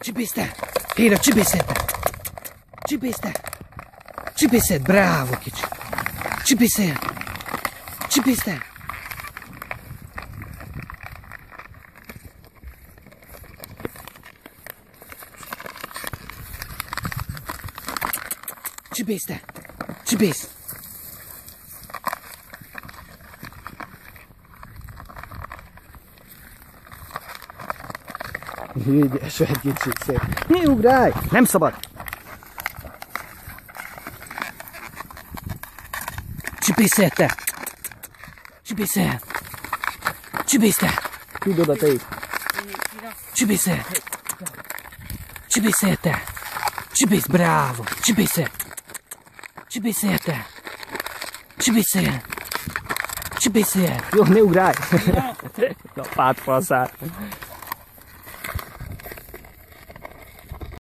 Csibészte! Héra, csibészete! Csibészte! Csibészet, bravo kicsi! Csibészet! Csibészte! Csibészte! Csibész! Ügyes vagy kicsi, szép. Mi ugrálj? Nem szabad! Csibészete! Csibészet! Csibészte! Hűd oda te is! Csibészet! Csibészete! Csibész, bravo! Csibészet! Csibészete! Csibészet! Csibészet! Jó, ne ugrálj! Na, pátfaszál!